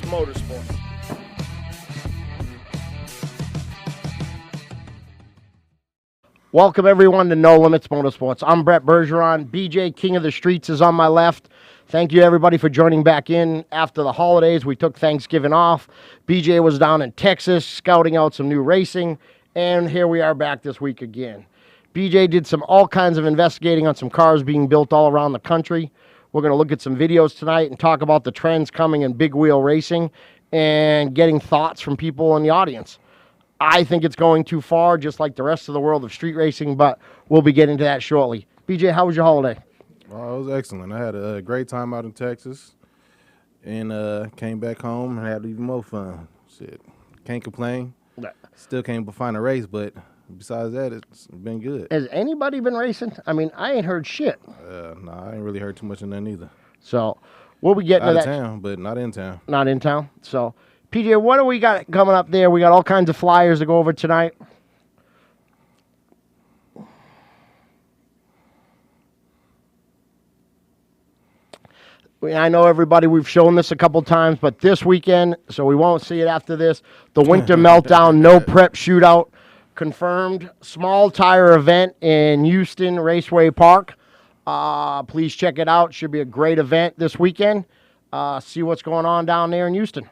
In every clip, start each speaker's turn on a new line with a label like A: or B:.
A: Motorsports. Welcome, everyone, to No Limits Motorsports. I'm Brett Bergeron. BJ, King of the Streets, is on my left. Thank you, everybody, for joining back in. After the holidays, we took Thanksgiving off. BJ was down in Texas scouting out some new racing, and here we are back this week again. BJ did all kinds of investigating on some cars being built all around the country. We're going to look at some videos tonight and talk about the trends coming in big wheel racing and getting thoughts from people in the audience. I think it's going too far, just like the rest of the world of street racing, but we'll be getting to that shortly. BJ, how was your holiday?
B: Oh, it was excellent. I had a great time out in Texas and came back home and had even more fun. Shit, can't complain. Still can't find a race, but besides that, it's been good.
A: Has anybody been racing? I mean, I ain't heard shit.
B: No, I ain't really heard too much of that either.
A: So we'll be getting
B: out
A: to
B: of
A: that.
B: Town, but not in town.
A: Not in town. So, PJ, what do we got coming up there? We got all kinds of flyers to go over tonight. I know everybody, we've shown this a couple times, but this weekend, so we won't see it after this, the Winter Meltdown No Prep Shootout confirmed. Small tire event in Houston Raceway Park. Please check it out. Should be a great event this weekend. See what's going on down there in Houston.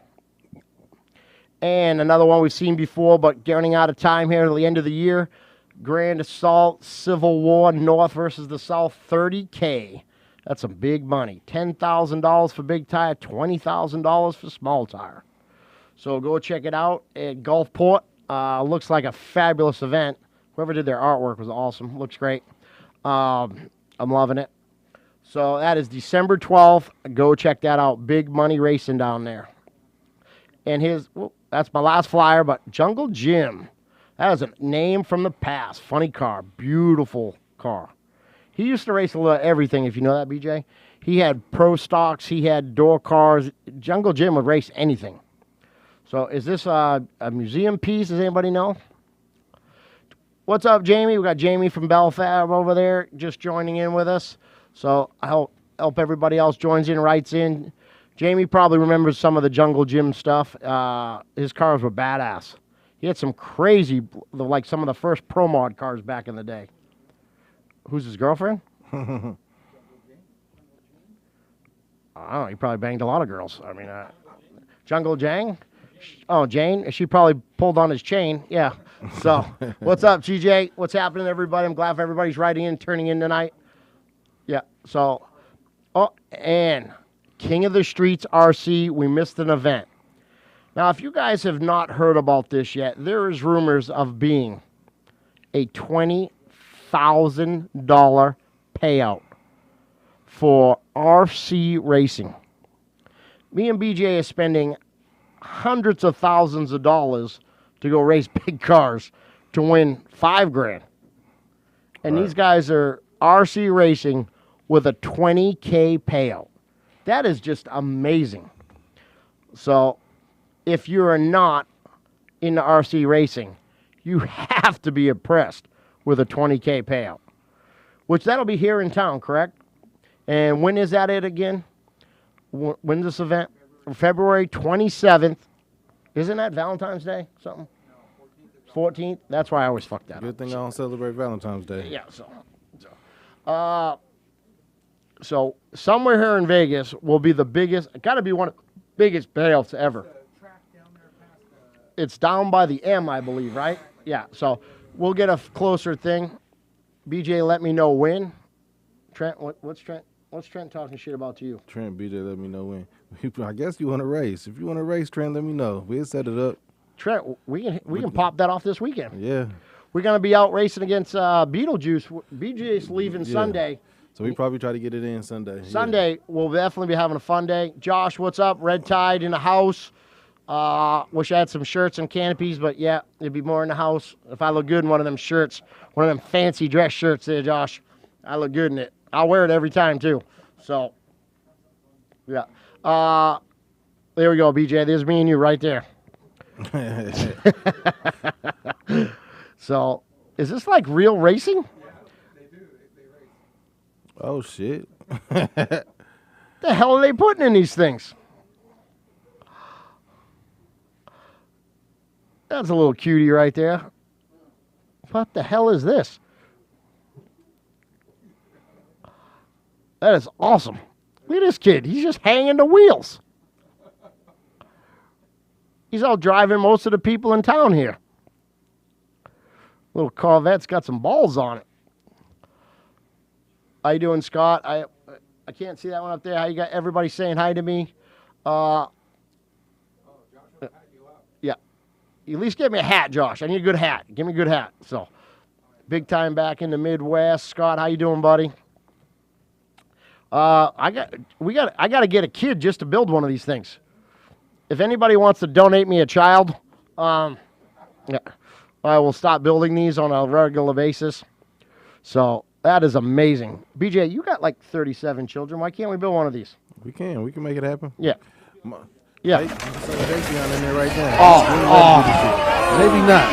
A: And another one we've seen before, but getting out of time here at the end of the year. Grand Assault Civil War North versus the South, $30K. That's some big money. $10,000 for big tire, $20,000 for small tire. So go check it out at Gulfport. Looks like a fabulous event. Whoever did their artwork was awesome. Looks great. I'm loving it. So that is December 12th. Go check that out. Big money racing down there. And that's my last flyer, but Jungle Jim. That is a name from the past. Funny car. Beautiful car. He used to race a little everything, if you know that, BJ. He had pro stocks. He had door cars. Jungle Jim would race anything. So is this a museum piece? Does anybody know? What's up, Jamie? We got Jamie from Belfab over there just joining in with us. So I hope everybody else joins in, writes in. Jamie probably remembers some of the Jungle Jim stuff. His cars were badass. He had some crazy, like some of the first Pro Mod cars back in the day. Who's his girlfriend? I don't know. He probably banged a lot of girls. I mean, Jungle Jang? Oh, Jane? She probably pulled on his chain. Yeah. So, what's up, GJ? What's happening, everybody? I'm glad everybody's writing in, turning in tonight. Yeah. So, and King of the Streets RC, we missed an event. Now, if you guys have not heard about this yet, there is rumors of being a $20,000 payout for RC racing. Me and BJ are spending hundreds of thousands of dollars to go race big cars to win $5,000. And These guys are RC racing with a $20K payout. That is just amazing. So if you're not into RC racing, you have to be impressed with a $20K payout, which that'll be here in town, correct? And when is that it again? When's this event? February 27th. Isn't that Valentine's Day? Something? 14th? That's why I always fuck that up.
B: Good thing I don't celebrate Valentine's Day.
A: Yeah, so somewhere here in Vegas will be the biggest, got to be one of the biggest payouts ever. It's down by the M, I believe, right? Yeah, so we'll get a closer thing. BJ, let me know when. Trent, what's Trent talking shit about to you?
B: Trent, BJ, let me know when. I guess you want to race. If you want to race, Trent, let me know. We'll set it up.
A: Trent, we can pop that off this weekend.
B: Yeah.
A: We're going to be out racing against Beetlejuice. BJ's leaving Sunday.
B: So we probably try to get it in Sunday.
A: Sunday, we'll definitely be having a fun day. Josh, what's up? Red Tide in the house. Wish I had some shirts and canopies, but yeah, it'd be more in the house. If I look good in one of them shirts, one of them fancy dress shirts there, Josh, I look good in it. I'll wear it every time, too. So, yeah. There we go, BJ. There's me and you right there. So, is this like real racing?
C: Yeah, they do. They race.
B: Oh, shit.
A: The hell are they putting in these things? That's a little cutie right there. What the hell is this? That is awesome. Look at this kid. He's just hanging the wheels. He's out driving most of the people in town here. Little Corvette's got some balls on it. How you doing, Scott? I can't see that one up there. How you got everybody saying hi to me?
C: Josh will pack you up.
A: Yeah. At least get me a hat, Josh. I need a good hat. Give me a good hat. So, big time back in the Midwest. Scott, how you doing, buddy? I got to get a kid just to build one of these things. If anybody wants to donate me a child, yeah, I will stop building these on a regular basis. So that is amazing. BJ, you got like 37 children. Why can't we build one of these?
B: We can make it happen.
A: Yeah.
B: Yeah.
A: Yeah.
B: Davion in there right now.
A: Oh.
B: Maybe not.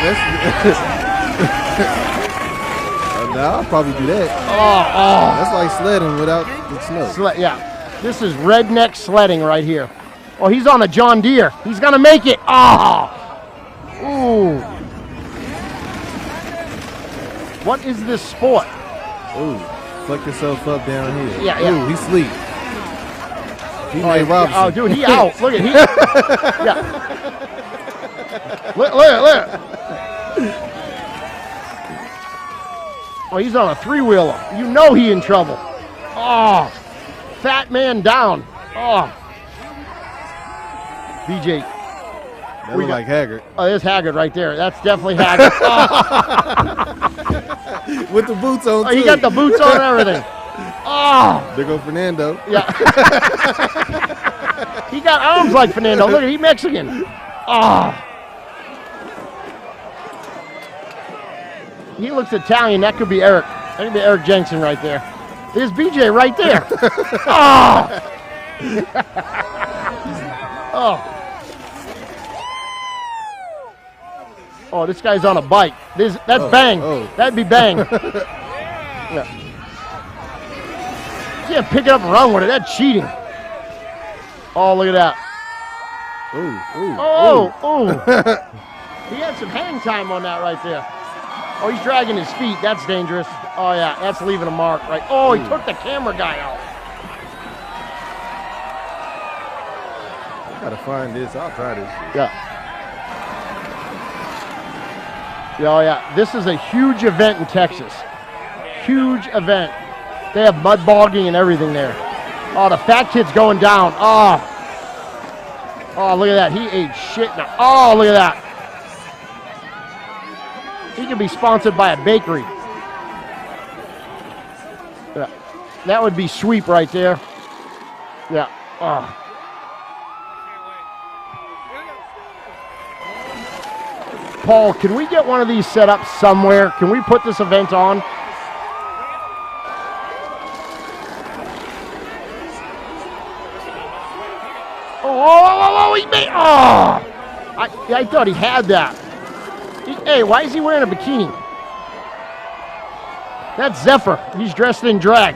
B: That's. Now I'll probably do that. That's like sledding without the snow.
A: Yeah. This is redneck sledding right here. Oh, he's on a John Deere. He's going to make it. Ooh. What is this sport?
B: Ooh. Fuck yourself up down here.
A: Yeah, yeah.
B: Ooh, he sleep. He made Robinson.
A: Oh, dude, he out. Look at he. Yeah. Look. Oh, he's on a three-wheeler. You know he in trouble. Oh, fat man down. Oh. BJ.
B: That look like Haggard.
A: Oh, there's Haggard right there. That's definitely Haggard.
B: With the boots on, too.
A: He got the boots on and everything. Oh.
B: There go Fernando.
A: Yeah. He got arms like Fernando. Look, he's Mexican. Oh. He looks Italian. That could be Eric. That could be Eric Jensen right there. There's BJ right there. Oh. Oh. Oh, this guy's on a bike. That's Bang.
B: Oh.
A: That'd be Bang. Yeah. You can't pick it up and run with it. That's cheating. Oh, look at that.
B: Ooh.
A: He had some hang time on that right there. Oh, he's dragging his feet. That's dangerous. Oh, yeah, that's leaving a mark, right? Oh, he took the camera guy out.
B: I gotta find this. I'll try this shit.
A: Yeah. Oh, yeah. This is a huge event in Texas. Huge event. They have mud bogging and everything there. Oh, the fat kid's going down. Oh, look at that. He ate shit now. Oh, look at that. He could be sponsored by a bakery. Yeah. That would be sweep right there. Yeah. Oh. Paul, can we get one of these set up somewhere? Can we put this event on? Oh, he made, I thought he had that. Hey, why is he wearing a bikini? That's Zephyr. He's dressed in drag.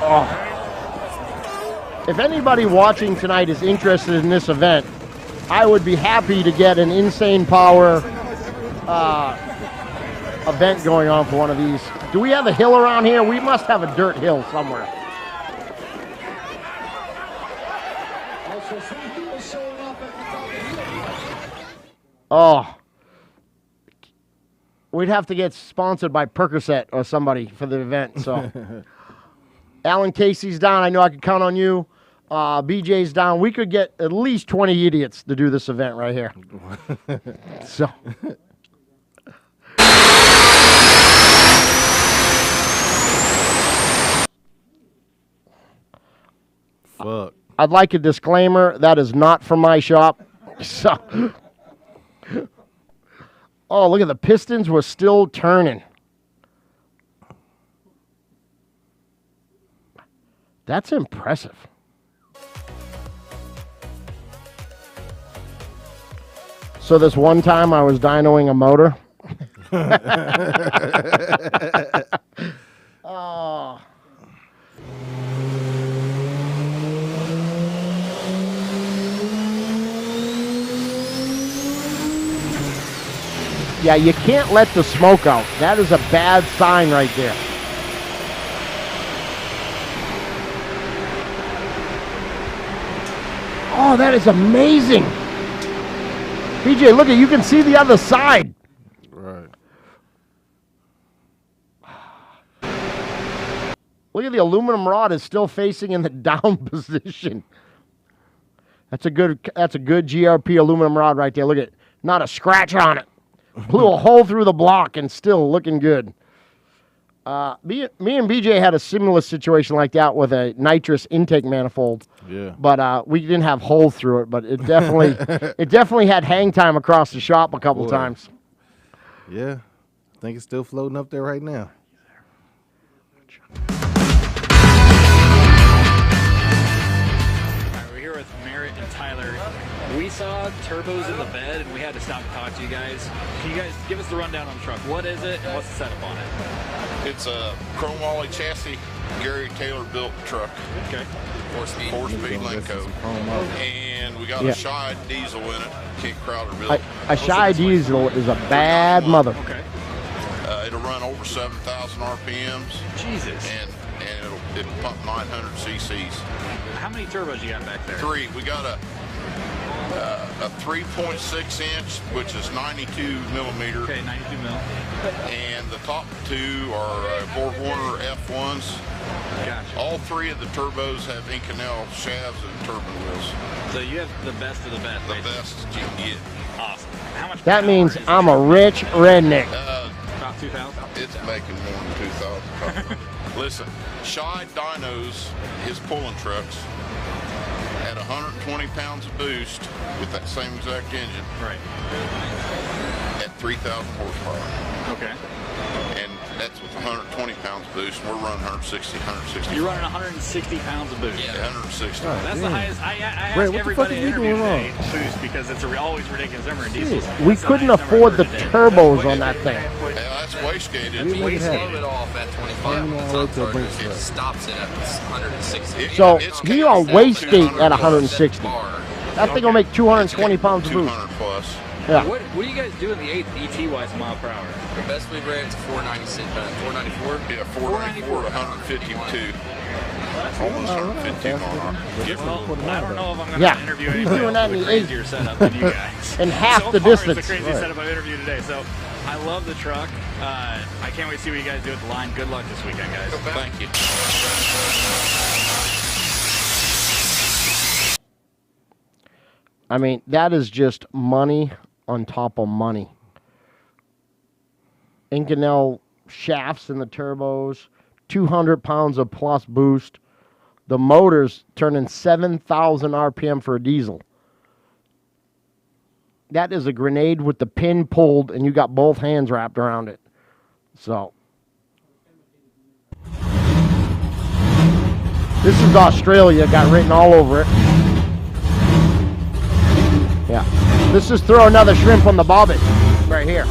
A: Oh. If anybody watching tonight is interested in this event, I would be happy to get an Insane Power event going on for one of these. Do we have a hill around here? We must have a dirt hill somewhere. Oh. We'd have to get sponsored by Percocet or somebody for the event. So, Alan Casey's down. I know I could count on you. BJ's down. We could get at least 20 idiots to do this event right here. So.
B: Fuck.
A: I'd like a disclaimer. That is not from my shop. So. Oh, look at the pistons were still turning. That's impressive. So this one time I was dynoing a motor. Oh. Yeah, you can't let the smoke out. That is a bad sign right there. Oh, that is amazing. BJ, look at you can see the other side.
B: Right.
A: Look at the aluminum rod is still facing in the down position. That's a good GRP aluminum rod right there. Look at not a scratch on it. Blew a hole through the block and still looking good. Me and BJ had a similar situation like that with a nitrous intake manifold.
B: Yeah.
A: But we didn't have holes through it. But it definitely had hang time across the shop a couple times.
B: Yeah. I think it's still floating up there right now.
D: We're here with Merritt and Tyler. We saw turbos in the bed and we had to stop and talk to you guys. Can you guys give us the rundown on the truck? What is it and what's the setup on it?
E: It's a chrome Wally chassis, Gary Taylor built truck.
D: Okay.
E: Four-speed Lenco. And we got
A: Yeah.
E: a Shy diesel in it, Kent Crowder built.
A: A Shy diesel is a bad mother.
D: Okay.
E: It'll run over 7,000 RPMs.
D: Jesus.
E: And it'll pump 900 cc's.
D: How many turbos you got back there?
E: 3. We got a 3.6 inch, which is 92 millimeter.
D: Okay, 92 mil.
E: And the top 2 are BorgWarner F1s.
D: Gotcha.
E: All 3 of the turbos have Inconel shafts and turbine wheels.
D: So you have the best of the best.
E: The
D: basically.
E: best you can get.
D: Awesome. How much
A: That
D: power
A: means
D: is
A: I'm
D: it?
A: a rich redneck.
D: About 2,000.
E: It's making more than 2,000. Listen, Shy dynos his pulling trucks at 120 pounds of boost with that same exact engine
D: Right.
E: at 3,000 horsepower.
D: Okay.
E: And that's with 120 pounds of boost. We're running 160.
D: You're running 160 pounds of boost.
E: Yeah, 160.
D: That's the highest. I ask
B: Ray, what the fuck
D: everybody
B: is
D: to
B: you
D: interview
B: doing
D: today boost because it's always ridiculous number in diesels.
A: We
D: That's the
A: couldn't
D: highest number
A: afford
D: I've
A: the
D: heard today.
A: turbos on that thing.
E: Yeah, that's wastegated.
B: We make it happen.
F: Slow it off at 25
B: Turn
F: on
B: it
F: the
B: all
F: top
B: to a
F: charger.
B: brake
F: It
B: step.
F: stops it at 160.
A: So
E: It's
A: he
E: got
A: on
E: a
A: wastegate
E: 200
A: at
E: plus.
A: 160.
F: Bar.
A: That thing will make 220 pounds of boost.
E: 200 plus.
A: Yeah.
D: What do you guys do in the 8th ET wise mile per hour?
F: The best we've ran is 496, 494.
E: Yeah, 494 to 152. Almost 152 on our.
D: Well, I don't know if I'm going to
A: Yeah,
D: interview
A: he's
D: anybody
A: doing
D: else
A: that
D: with
A: in
D: a
A: the 8th.
D: crazier setup than you guys.
A: In half
D: so
A: the
D: far,
A: distance.
D: It's the craziest
B: Right.
D: setup I've interviewed today. So I love the truck. I can't wait to see what you guys do at the line. Good luck this weekend, guys.
E: Thank you.
A: I mean, that is just money on top of money. Inconel shafts in the turbos, 200 pounds of plus boost. The motor's turning 7,000 RPM for a diesel. That is a grenade with the pin pulled, and you got both hands wrapped around it. So, this is Australia, got written all over it. Yeah. This is throw another shrimp on the bobbin right here.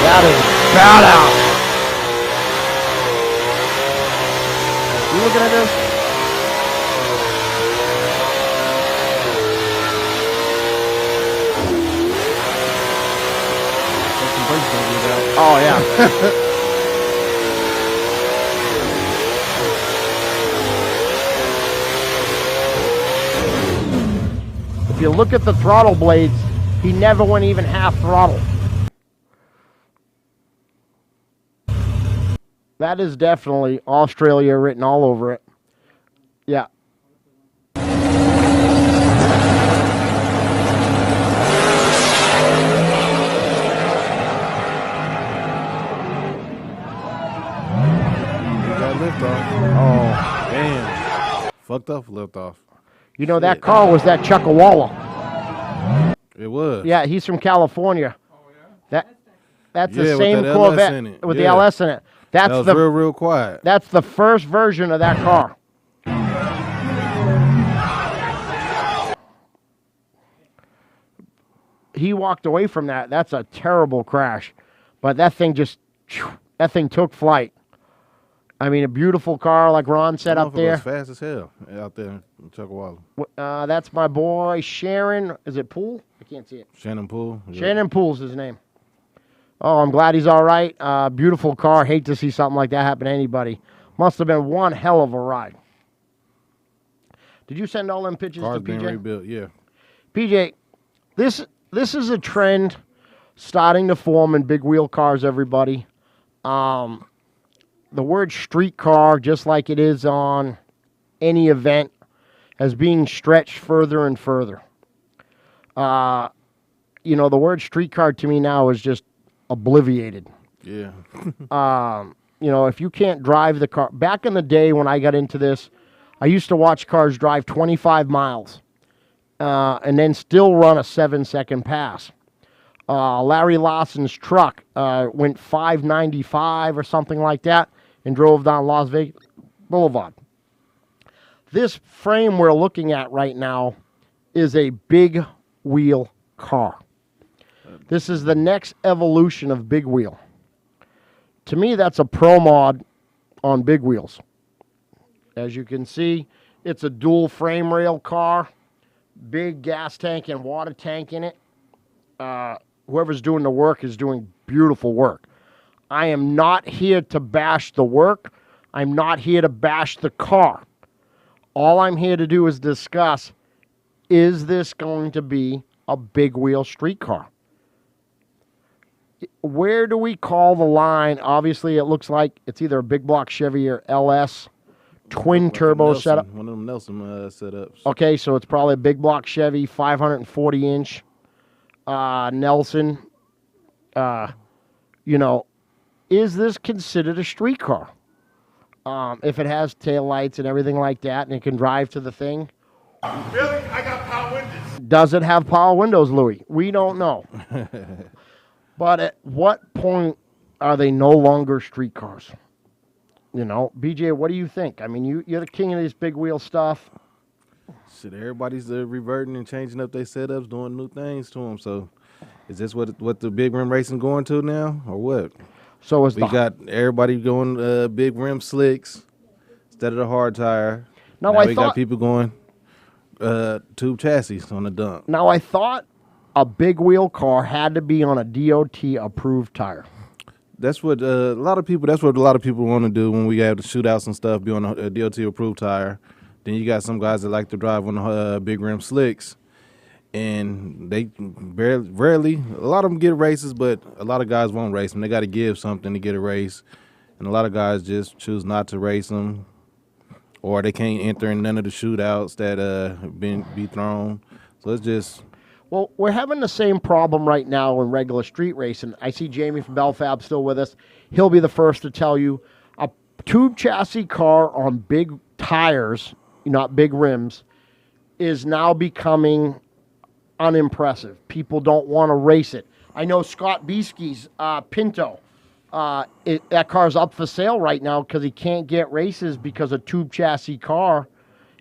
A: That is badass. You looking at this? Oh yeah. If you look at the throttle blades, he never went even half throttle. That is definitely Australia written all over it. Yeah.
B: Got liftoff.
A: Oh.
B: Damn. Fucked up liftoff.
A: You know, that car was that Chuckawalla.
B: It was.
A: Yeah, he's from California. That's
B: Yeah,
A: the
B: with
A: same
B: that LS
A: Corvette
B: in it.
A: with
B: Yeah.
A: the LS in it.
B: That
A: That's
B: was
A: the
B: real quiet.
A: that's the first version of that car. he walked away from that. That's a terrible crash. But that thing took flight. I mean, a beautiful car, like Ron said up there.
B: Was fast as hell out there in Chuckawalla.
A: That's my boy, Sharon. Is it Poole? I can't see it.
B: Shannon Poole. Yeah.
A: Shannon Poole's his name. Oh, I'm glad he's all right. Beautiful car. Hate to see something like that happen to anybody. Must have been one hell of a ride. Did you send all them pictures
B: Car's
A: to
B: being
A: PJ?
B: rebuilt, yeah.
A: PJ, this is a trend starting to form in big wheel cars, everybody. The word street car, just like it is on any event, is being stretched further and further. The word street car to me now is just obliviated.
B: Yeah.
A: If you can't drive the car. Back in the day when I got into this, I used to watch cars drive 25 miles and then still run a 7-second pass. Larry Lawson's truck went 595 or something like that and drove down Las Vegas Boulevard. This frame we're looking at right now is a big wheel car. This is the next evolution of big wheel. To me, that's a pro mod on big wheels. As you can see, it's a dual frame rail car, big gas tank and water tank in it. Whoever's doing the work is doing beautiful work. I am not here to bash the work. I'm not here to bash the car. All I'm here to do is discuss, is this going to be a big wheel street car? Where do we call the line? Obviously, it looks like it's either a big block Chevy or LS twin turbo
B: Nelson,
A: setup.
B: One of them Nelson setups.
A: Okay, so it's probably a big block Chevy, 540-inch Nelson. Is this considered a street car? If it has taillights and everything like that and it can drive to the thing.
C: Really? I got power windows.
A: Does it have power windows, Louis? We don't know. But at what point are they no longer street cars? BJ, what do you think? I mean, you're the king of this big wheel stuff.
B: Shit, everybody's reverting and changing up their setups, doing new things to them. So, is this what the big rim racing going to now, or what?
A: So
B: we got everybody going big rim slicks instead of the hard tire.
A: Now
B: we got people going tube chassis on the dump.
A: Now I thought a big wheel car had to be on a DOT approved tire.
B: That's what a lot of people want to do when we have the shootouts and stuff. Be on a DOT approved tire. Then you got some guys that like to drive on the big rim slicks, and they rarely. A lot of them get races, but a lot of guys won't race them. They got to give something to get a race, and a lot of guys just choose not to race them, or they can't enter in none of the shootouts that be thrown. So it's just.
A: Well, we're having the same problem right now in regular street racing. I see Jamie from Belfab still with us. He'll be the first to tell you a tube chassis car on big tires, not big rims, is now becoming unimpressive. People don't want to race it. I know Scott Beesky's Pinto. That car's up for sale right now because he can't get races because a tube chassis car.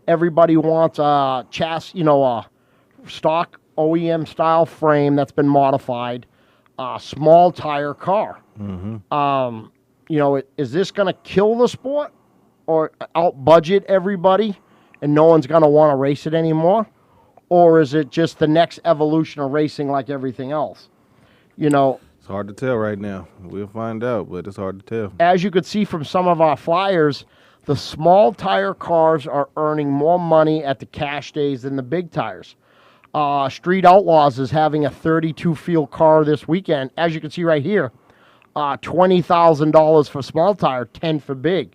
A: Everybody wants a chassis, a stock OEM style frame that's been modified, small tire car. Mm-hmm. Is this going to kill the sport or out budget everybody and no one's going to want to race it anymore? Or is it just the next evolution of racing like everything else?
B: It's hard to tell right now. We'll find out, but it's hard to tell.
A: As you could see from some of our flyers, the small tire cars are earning more money at the cash days than the big tires. Street Outlaws is having a 32 field car this weekend. As you can see right here, $20,000 for small tire, 10 for big.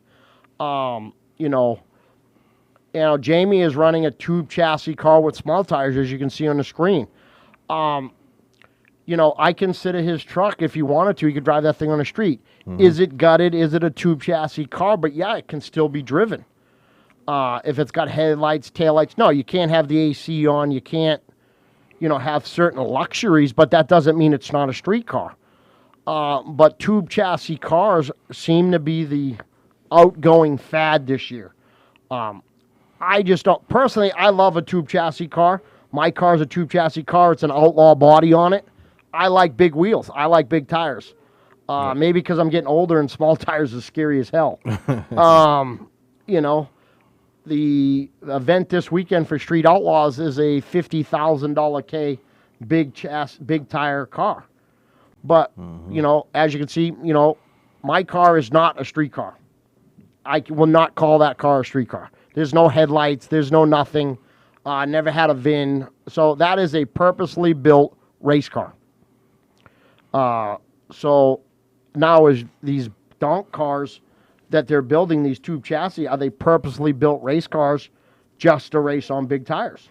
A: Jamie is running a tube chassis car with small tires, as you can see on the screen. I consider his truck, if he wanted to, he could drive that thing on the street. Mm-hmm. Is it gutted? Is it a tube chassis car? But yeah, it can still be driven. If it's got headlights, taillights, no, you can't have the AC on. You can't, have certain luxuries, but that doesn't mean it's not a street car. But tube chassis cars seem to be the outgoing fad this year. I just don't, personally, I love a tube chassis car. My car's a tube chassis car. It's an outlaw body on it. I like big wheels. I like big tires. Maybe because I'm getting older and small tires is scary as hell. You know, the event this weekend for Street Outlaws is a $50,000 big tire car. But, you know, as you can see, you know, my car is not a street car. I will not call that car a street car. There's no headlights. There's no nothing. Never had a VIN. So that is a purposely built race car. So now is these donk cars that they're building, these tube chassis, are they purposely built race cars just to race on big tires?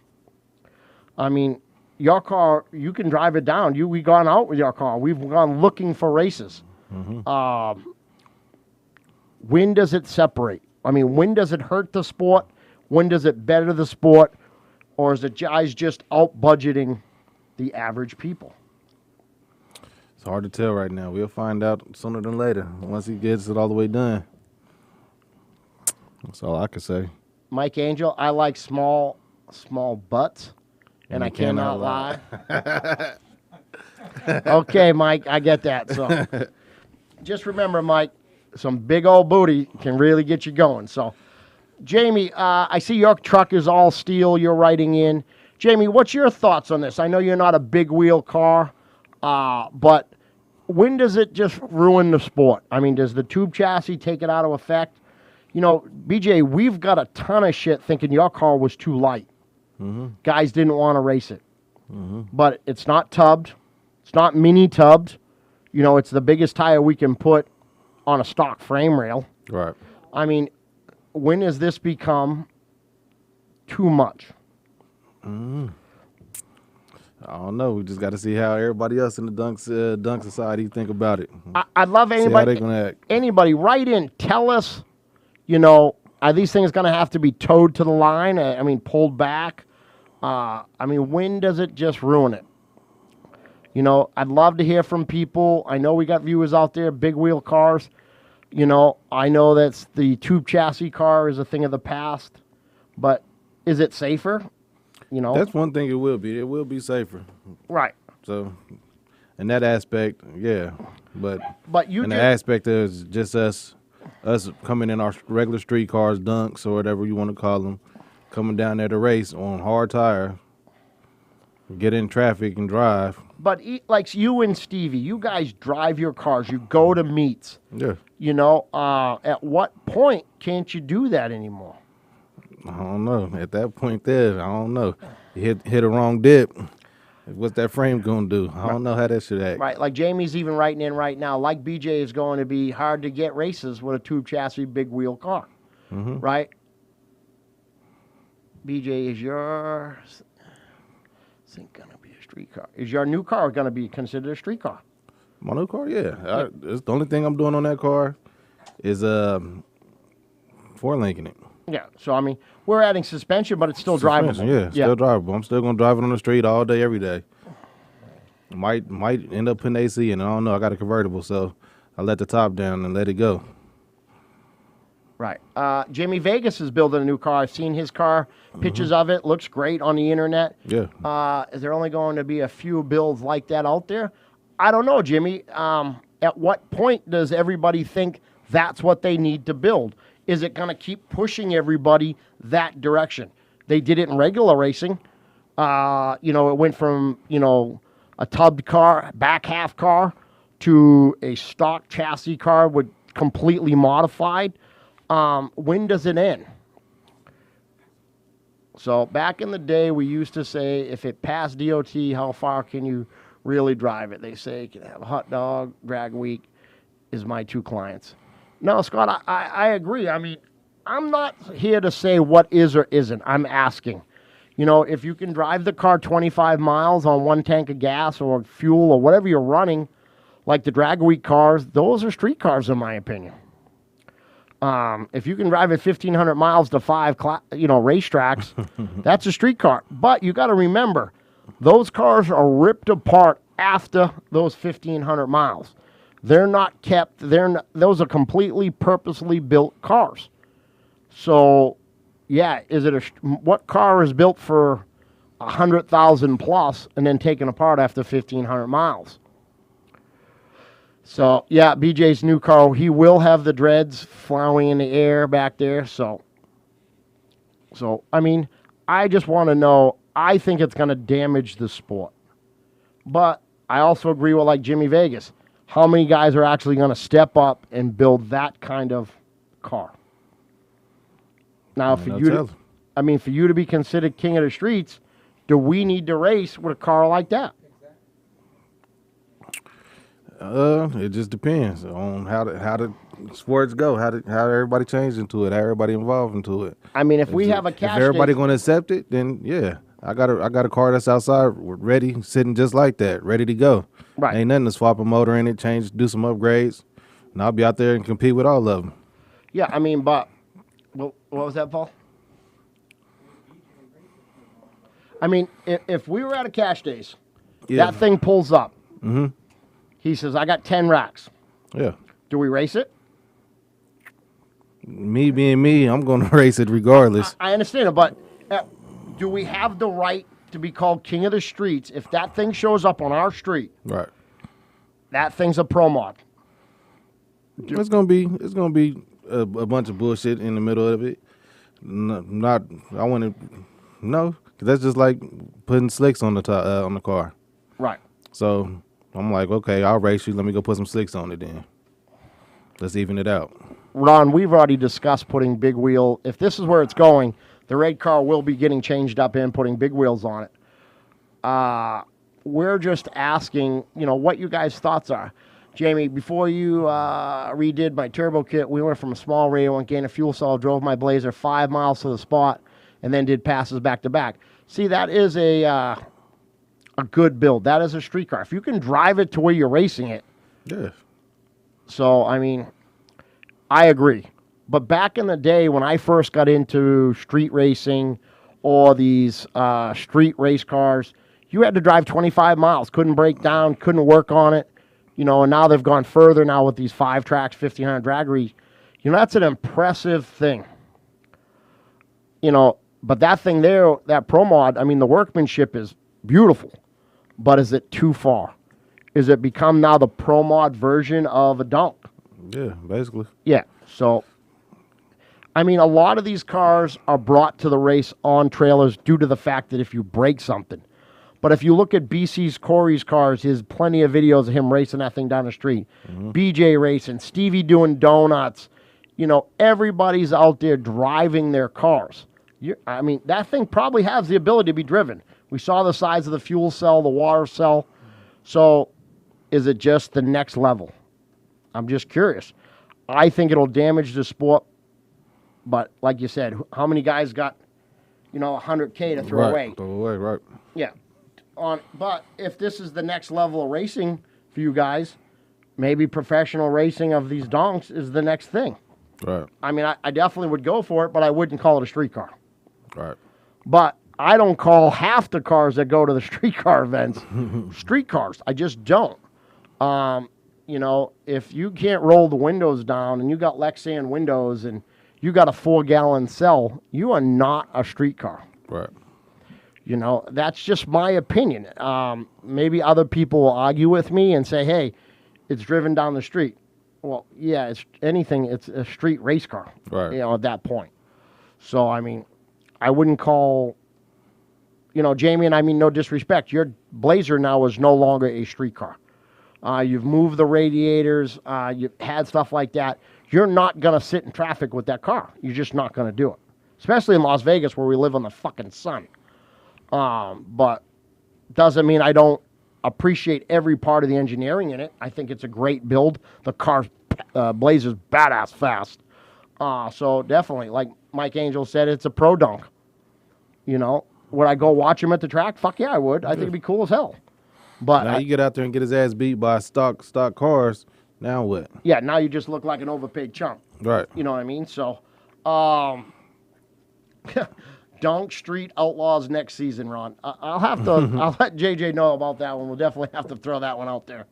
A: I mean, your car, you can drive it down. We gone out with your car. We've gone looking for races. When does it separate? I mean, when does it hurt the sport? When does it better the sport? Or is it guys just out budgeting the average people?
B: It's hard to tell right now. We'll find out sooner than later once he gets it all the way done. That's all I can say.
A: Mike Angel, I like small butts, and I cannot lie. Okay, Mike, I get that. So just remember, Mike, some big old booty can really get you going. So, Jamie, I see your truck is all steel. You're writing in. Jamie, what's your thoughts on this? I know you're not a big wheel car, but when does it just ruin the sport? I mean, does the tube chassis take it out of effect? You know, BJ, we've got a ton of shit thinking your car was too light. Guys didn't want to race it. But it's not tubbed. It's not mini tubbed. You know, it's the biggest tire we can put on a stock frame rail.
B: Right.
A: I mean, when has this become too much?
B: I don't know. We just got to see how everybody else in the dunk society think about it.
A: I'd love
B: See how
A: anybody,
B: they gonna act.
A: anybody write in, tell us, you know, are these things going to have to be towed to the line? I mean, pulled back? I mean, when does it just ruin it? You know, I'd love to hear from people. I know we got viewers out there, big wheel cars. You know, I know that's the tube chassis car is a thing of the past, but is it safer? You know,
B: That's one thing it will be. It will be safer.
A: right.
B: So, in that aspect, yeah. But
A: you
B: in the
A: just,
B: aspect of just us coming in our regular street cars, dunks or whatever you want to call them, coming down there to race on hard tire, get in traffic and drive.
A: but like you and Stevie, you guys drive your cars. You go to meets.
B: Yeah.
A: You know, at what point can't you do that anymore?
B: I don't know. At that point there, I don't know. You hit a wrong dip. What's that frame going to do? I don't know how that should act.
A: Right, like Jamie's even writing in right now, like BJ is going to be hard to get races with a tube chassis big wheel car. Right? BJ, is your thing going to be a street car? Is your new car going to be considered a street car?
B: My new car, yeah. It's the only thing I'm doing on that car is four-linking it.
A: Yeah, so I mean, we're adding suspension, but it's still drivable.
B: Yeah, still drivable. I'm still gonna drive it on the street all day, every day. Might end up putting AC in it. I don't know. I got a convertible, so I let the top down and let it go.
A: Right. Jimmy Vegas is building a new car. I've seen his car, pictures of it. Looks great on the internet.
B: Yeah.
A: Is there only going to be a few builds like that out there? I don't know, Jimmy. At what point does everybody think that's what they need to build? Is it going to keep pushing everybody that direction? They did it in regular racing. You know, it went from, you know, a tubbed car, back half car, to a stock chassis car with completely modified. When does it end? So back in the day, we used to say, if it passed DOT, how far can you really drive it? They say, can I have a hot dog, drag week, is my two clients. No, Scott, I agree. I mean, I'm not here to say what is or isn't. I'm asking. You know, if you can drive the car 25 miles on one tank of gas or fuel or whatever you're running, like the drag week cars, those are street cars in my opinion. If you can drive it 1,500 miles to 5 racetracks, that's a street car. But you got to remember, those cars are ripped apart after those 1,500 miles. They're not kept. Those are completely purposely built cars. So, yeah, what car is built for 100,000 plus and then taken apart after 1,500 miles. So, yeah, BJ's new car, he will have the dreads flying in the air back there. So I mean, I just want to know, I think it's going to damage the sport. But I also agree with like Jimmy Vegas. How many guys are actually going to step up and build that kind of car? Now, for you to be considered king of the streets, do we need to race with a car like that?
B: It just depends on how the sports go, how everybody changed into it, how everybody involved into it.
A: I mean, if we have a cash
B: if everybody
A: station-
B: going to accept it, then yeah, I got a car that's outside, ready, sitting just like that, ready to go.
A: Right.
B: Ain't nothing to swap a motor in it, change, do some upgrades, and I'll be out there and compete with all of them.
A: Yeah, I mean, but what was that, Paul? I mean, if we were at a cash days, that thing pulls up.
B: Mm-hmm.
A: He says, I got 10 racks.
B: Yeah.
A: Do we race it?
B: Me being me, I'm going to race it regardless.
A: I understand it, but do we have the right to be called king of the streets if that thing shows up on our street?
B: Right.
A: That thing's a pro mod.
B: It's gonna be a bunch of bullshit in the middle of it. No, because that's just like putting slicks on the car.
A: Right.
B: So I'm like, okay, I'll race you. Let me go put some slicks on it then. Let's even it out.
A: Ron, we've already discussed putting big wheel. If this is where it's going, the red car will be getting changed up and putting big wheels on it. We're just asking, what you guys' thoughts are. Jamie, before you redid my turbo kit, we went from a small radio and gained a fuel cell, drove my Blazer 5 miles to the spot, and then did passes back to back. See, that is a good build. That is a street car. If you can drive it to where you're racing it.
B: Yeah.
A: So, I mean, I agree. But back in the day when I first got into street racing or these street race cars, you had to drive 25 miles, couldn't break down, couldn't work on it. And now they've gone further now with these 5 tracks, 1,500 drag race. That's an impressive thing. But that thing there, that Pro Mod, I mean, the workmanship is beautiful. But is it too far? Is it become now the Pro Mod version of a dunk?
B: Yeah, basically.
A: Yeah, so, I mean, a lot of these cars are brought to the race on trailers due to the fact that if you break something. But if you look at BC's Corey's cars, there's plenty of videos of him racing that thing down the street. Mm-hmm. BJ racing, Stevie doing donuts. Everybody's out there driving their cars. I mean, that thing probably has the ability to be driven. We saw the size of the fuel cell, the water cell. So is it just the next level? I'm just curious. I think it'll damage the sport. But like you said, how many guys got, $100K to throw away?
B: Throw away, right.
A: Yeah. But if this is the next level of racing for you guys, maybe professional racing of these donks is the next thing.
B: Right.
A: I mean, I definitely would go for it, but I wouldn't call it a street car.
B: Right.
A: But I don't call half the cars that go to the street car events street cars. I just don't. If you can't roll the windows down and you got Lexan windows and you got a 4-gallon cell, you are not a street car.
B: Right.
A: That's just my opinion. Maybe other people will argue with me and say, hey, it's driven down the street. Well, yeah, it's a street race car,
B: right.
A: At that point. So, I mean, I wouldn't call, Jamie, and I mean no disrespect, your Blazer now is no longer a street car. You've moved the radiators, you've had stuff like that. You're not going to sit in traffic with that car. You're just not going to do it. Especially in Las Vegas where we live on the fucking sun. But doesn't mean I don't appreciate every part of the engineering in it. I think it's a great build. The car, Blazer's badass fast. So definitely, like Mike Angel said, it's a pro dunk. Would I go watch him at the track? Fuck yeah, I would. I think it'd be cool as hell. But
B: now you get out there and get his ass beat by stock cars. Now what?
A: Yeah, now you just look like an overpaid chump.
B: Right.
A: You know what I mean? So, Dunk Street Outlaws next season, Ron. I'll have to. I'll let JJ know about that one. We'll definitely have to throw that one out there.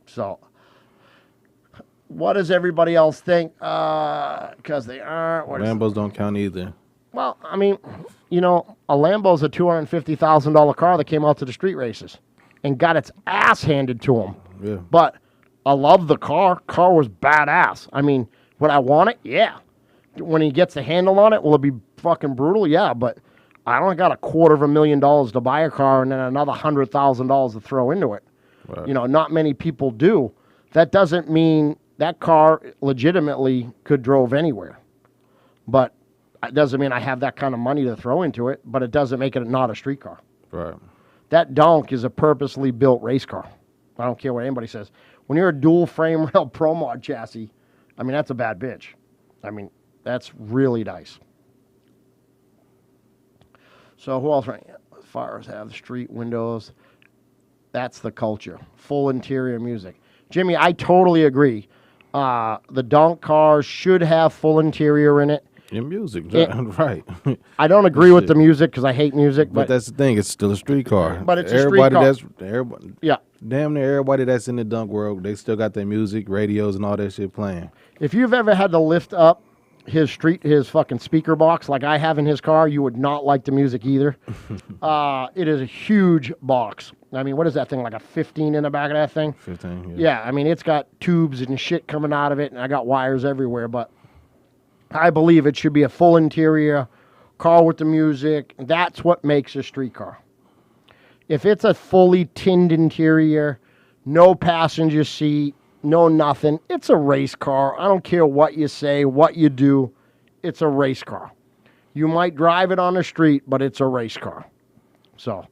A: So, what does everybody else think? Because they aren't.
B: Lambos don't count either.
A: Well, I mean, you know, a Lambo's a $250,000 car that came out to the street races and got its ass handed to him.
B: Yeah.
A: But I love the car. Car was badass. I mean, would I want it? Yeah. When he gets the handle on it, will it be fucking brutal? Yeah, but I don't got $250,000 to buy a car and then another $100,000 to throw into it.
B: Right.
A: You know, not many people do. That doesn't mean that car legitimately could drove anywhere. But it doesn't mean I have that kind of money to throw into it, but it doesn't make it not a street car.
B: Right.
A: That donk is a purposely built race car. I don't care what anybody says. When you're a dual frame rail Pro Mod chassis, I mean, that's a bad bitch. I mean, that's really nice. So who else? Right? As far as have street windows, that's the culture. Full interior music. Jimmy, I totally agree. The donk cars should have full interior in it.
B: In music, right.
A: I don't agree with the music because I hate music.
B: But that's the thing. It's still a street car.
A: But it's a street car.
B: Everybody,
A: yeah.
B: Damn near everybody that's in the dunk world, they still got their music, radios, and all that shit playing.
A: If you've ever had to lift up his fucking speaker box like I have in his car, you would not like the music either. It is a huge box. I mean, what is that thing, like a 15 in the back of that thing?
B: 15,
A: Yeah, I mean, it's got tubes and shit coming out of it, and I got wires everywhere, but I believe it should be a full interior car with the music. That's what makes a street car. If it's a fully tinned interior, no passenger seat, no nothing, it's a race car. I don't care what you say, what you do. It's a race car. You might drive it on the street, but it's a race car. So,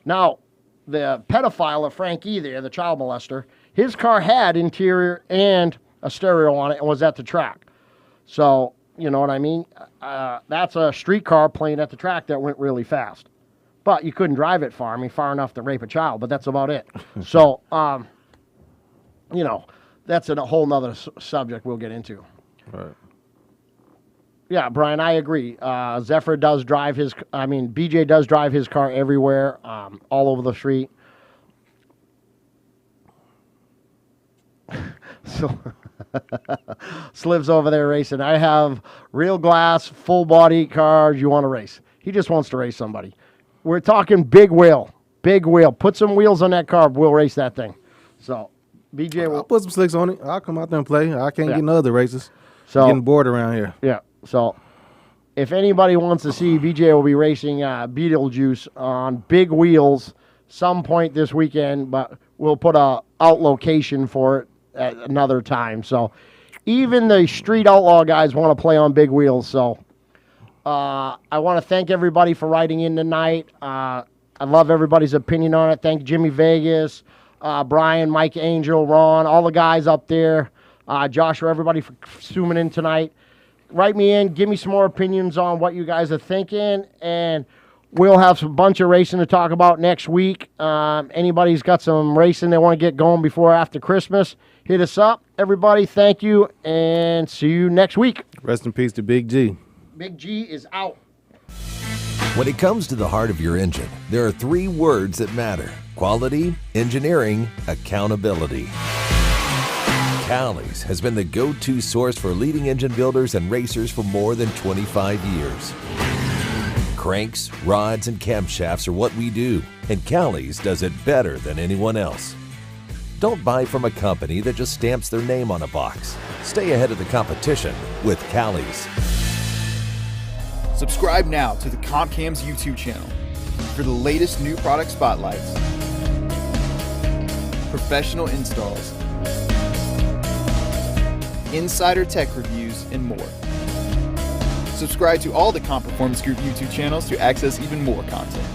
A: now, the pedophile of Frankie there, the child molester, his car had interior and a stereo on it and was at the track. So, you know what I mean? That's a street car playing at the track that went really fast. But you couldn't drive it far. I mean, far enough to rape a child, but that's about it. So, you know, that's a whole nother subject we'll get into.
B: Right.
A: Yeah, Brian, I agree. Zephyr does drive BJ does drive his car everywhere, all over the street. So, Sliv's over there racing. I have real glass, full body cars you want to race. He just wants to race somebody. We're talking big wheel. Big wheel. Put some wheels on that car. We'll race that thing. So, BJ will
B: I'll put some slicks on it. I'll come out there and play. I can't get in other races.
A: So,
B: getting bored around here.
A: Yeah. So, if anybody wants to see, BJ will be racing Beetlejuice on big wheels some point this weekend, but we'll put a out location for it at another time. So, even the street outlaw guys want to play on big wheels. So, I want to thank everybody for writing in tonight. I love everybody's opinion on it. Thank Jimmy Vegas, Brian, Mike Angel, Ron, all the guys up there. Joshua, everybody for zooming in tonight. Write me in. Give me some more opinions on what you guys are thinking. And we'll have a bunch of racing to talk about next week. Anybody's got some racing they want to get going before or after Christmas, hit us up. Everybody, thank you. And see you next week.
B: Rest in peace to Big G.
A: Big G is out.
G: When it comes to the heart of your engine, there are 3 words that matter: quality, engineering, accountability. Callie's has been the go-to source for leading engine builders and racers for more than 25 years. Cranks, rods, and camshafts are what we do, and Callie's does it better than anyone else. Don't buy from a company that just stamps their name on a box. Stay ahead of the competition with Callie's.
H: Subscribe now to the CompCams YouTube channel for the latest new product spotlights, professional installs, insider tech reviews, and more. Subscribe to all the Comp Performance Group YouTube channels to access even more content.